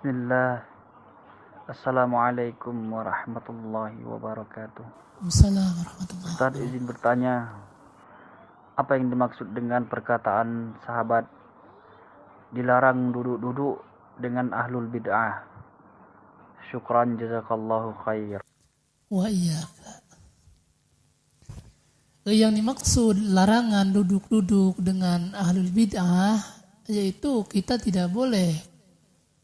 Bismillah. Assalamualaikum warahmatullahi wabarakatuh. Waalaikumsalam warahmatullahi Ustadz wabarakatuh. izin bertanya, apa yang dimaksud dengan perkataan sahabat dilarang duduk-duduk dengan ahlul bid'ah? Syukran jazakallahu khair. Wa iya. Yang dimaksud larangan duduk-duduk dengan ahlul bid'ah, yaitu kita tidak boleh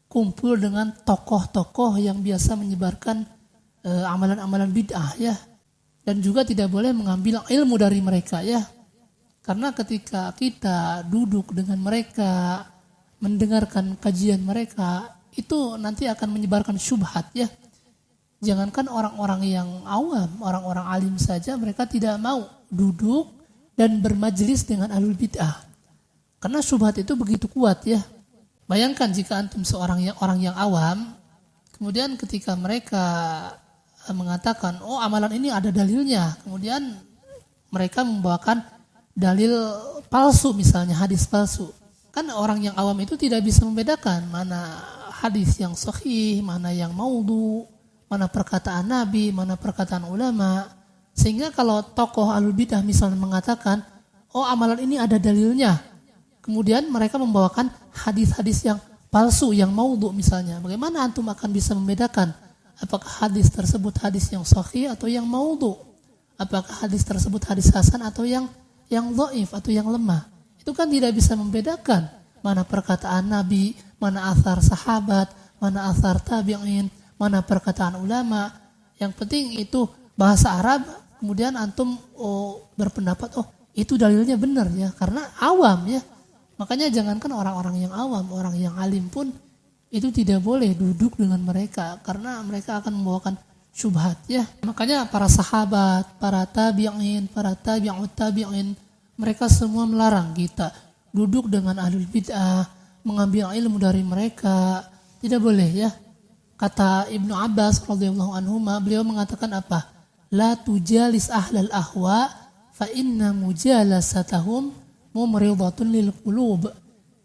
kumpul dengan tokoh-tokoh yang biasa menyebarkan amalan-amalan bid'ah ya. Dan juga tidak boleh mengambil ilmu dari mereka ya. Karena ketika kita duduk dengan mereka, mendengarkan kajian mereka, itu nanti akan menyebarkan syubhat ya. Jangankan orang-orang yang awam, orang-orang alim saja mereka tidak mau duduk dan bermajlis dengan ahlul bid'ah. Karena syubhat itu begitu kuat ya. Bayangkan jika antum orang yang awam, kemudian ketika mereka mengatakan, oh amalan ini ada dalilnya, kemudian mereka membawakan dalil palsu misalnya, hadis palsu. Kan orang yang awam itu tidak bisa membedakan mana hadis yang sahih, mana yang maudhu, mana perkataan Nabi, mana perkataan ulama. Sehingga kalau tokoh ahlul bidah misalnya mengatakan, oh amalan ini ada dalilnya. Kemudian mereka membawakan hadis-hadis yang palsu, yang maudhu misalnya. Bagaimana antum akan bisa membedakan apakah hadis tersebut hadis yang sahih atau yang maudhu? Apakah hadis tersebut hadis hasan atau yang dhaif atau yang lemah? Itu kan tidak bisa membedakan mana perkataan Nabi, mana athar sahabat, mana athar tabi'in, mana perkataan ulama. Yang penting itu bahasa Arab, kemudian antum berpendapat, oh itu dalilnya benar ya, karena awam ya. Makanya jangankan orang-orang yang awam, orang yang alim pun itu tidak boleh duduk dengan mereka, karena mereka akan membawakan syubhat ya. Makanya para sahabat, para tabi'in, para tabi'ut tabi'in, mereka semua melarang kita duduk dengan ahlul bid'ah, mengambil ilmu dari mereka, tidak boleh ya. Kata Ibnu Abbas radhiyallahu anhuma, beliau mengatakan apa? La tujalis ahlal ahwa fa inna mujalasatahum mumridatun lil qulub.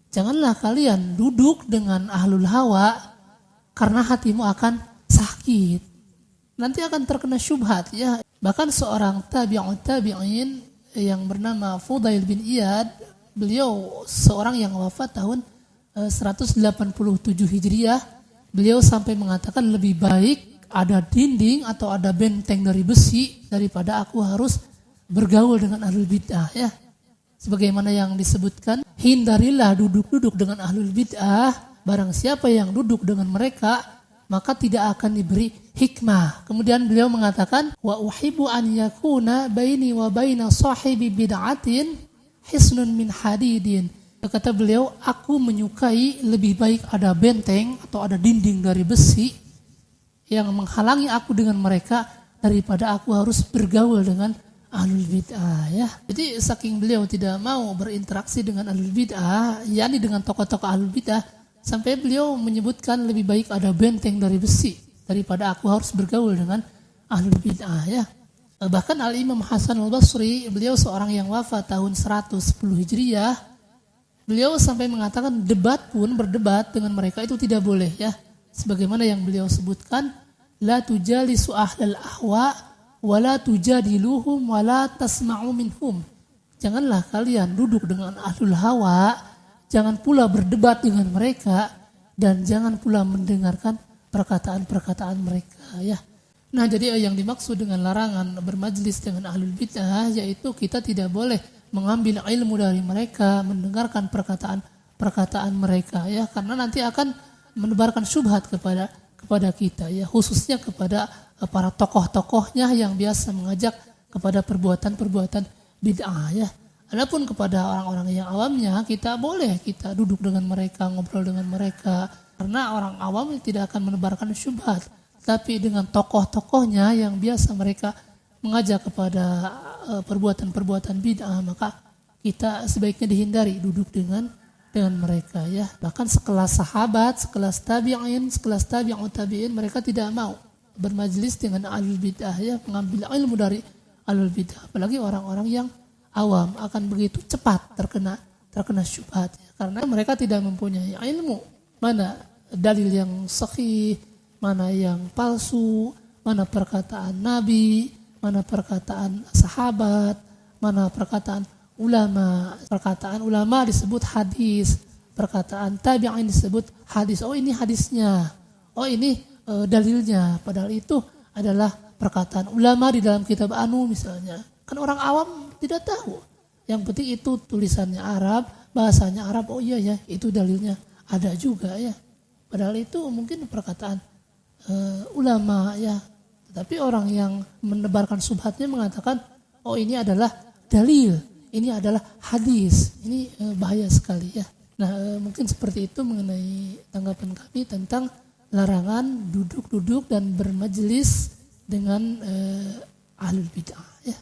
Janganlah kalian duduk dengan ahlul hawa karena hatimu akan sakit. Nanti akan terkena syubhat ya. Bahkan seorang tabi'in yang bernama Fudail bin Iyad, beliau seorang yang wafat tahun 187 Hijriah. Beliau sampai mengatakan lebih baik ada dinding atau ada benteng dari besi daripada aku harus bergaul dengan ahlul bid'ah ya. Sebagaimana yang disebutkan, hindarilah duduk-duduk dengan ahlul bid'ah, barang siapa yang duduk dengan mereka maka tidak akan diberi hikmah. Kemudian beliau mengatakan, wa uhibbu an yakuna baini wa baina sahibi bid'atin hisnun min hadidin. Kata beliau, aku menyukai lebih baik ada benteng atau ada dinding dari besi yang menghalangi aku dengan mereka daripada aku harus bergaul dengan ahlul bid'ah ya. Jadi saking beliau tidak mau berinteraksi dengan ahlul bid'ah, yakni dengan tokoh-tokoh ahlul bid'ah, sampai beliau menyebutkan lebih baik ada benteng dari besi daripada aku harus bergaul dengan ahlul bid'ah ya. Bahkan Al-Imam Hasan Al-Basri, beliau seorang yang wafat tahun 110 Hijriah, beliau sampai mengatakan berdebat dengan mereka itu tidak boleh ya. Sebagaimana yang beliau sebutkan, la tujalisu ahlal ahwa wala tujadiluhum wala tasma'u minhum. Janganlah kalian duduk dengan ahlul hawa, jangan pula berdebat dengan mereka, dan jangan pula mendengarkan perkataan-perkataan mereka ya. Nah, jadi yang dimaksud dengan larangan bermajlis dengan ahlul bid'ah yaitu kita tidak boleh mengambil ilmu dari mereka, mendengarkan perkataan mereka ya, karena nanti akan menebarkan syubhat kepada kita ya, khususnya kepada para tokoh-tokohnya yang biasa mengajak kepada perbuatan-perbuatan bid'ah ya. Adapun kepada orang-orang yang awamnya, kita boleh kita duduk dengan mereka, ngobrol dengan mereka, karena orang awam tidak akan menebarkan syubhat. Tapi dengan tokoh-tokohnya yang biasa mereka mengajak kepada perbuatan-perbuatan bid'ah, maka kita sebaiknya dihindari duduk dengan mereka ya. Bahkan sekelas sahabat, sekelas tabi'in, sekelas tabi'ut tabi'in, mereka tidak mau bermajlis dengan ahlul bid'ah ya, mengambil ilmu dari ahlul bid'ah. Apalagi orang-orang yang awam akan begitu cepat terkena syubhat ya, karena mereka tidak mempunyai ilmu mana dalil yang sahih, mana yang palsu, mana perkataan Nabi, mana perkataan sahabat, mana perkataan ulama. Perkataan ulama disebut hadis, perkataan tabi'in disebut hadis. Oh ini hadisnya, oh ini dalilnya. Padahal itu adalah perkataan ulama di dalam kitab Anu misalnya. Kan orang awam tidak tahu. Yang penting itu tulisannya Arab, bahasanya Arab. Oh iya ya, itu dalilnya ada juga ya. Padahal itu mungkin perkataan ulama ya. Tetapi orang yang menebarkan subhatnya mengatakan, oh ini adalah dalil, ini adalah hadis. Ini bahaya sekali ya. Nah mungkin seperti itu mengenai tanggapan kami tentang larangan duduk-duduk dan bermajelis dengan ahlul bid'ah ya.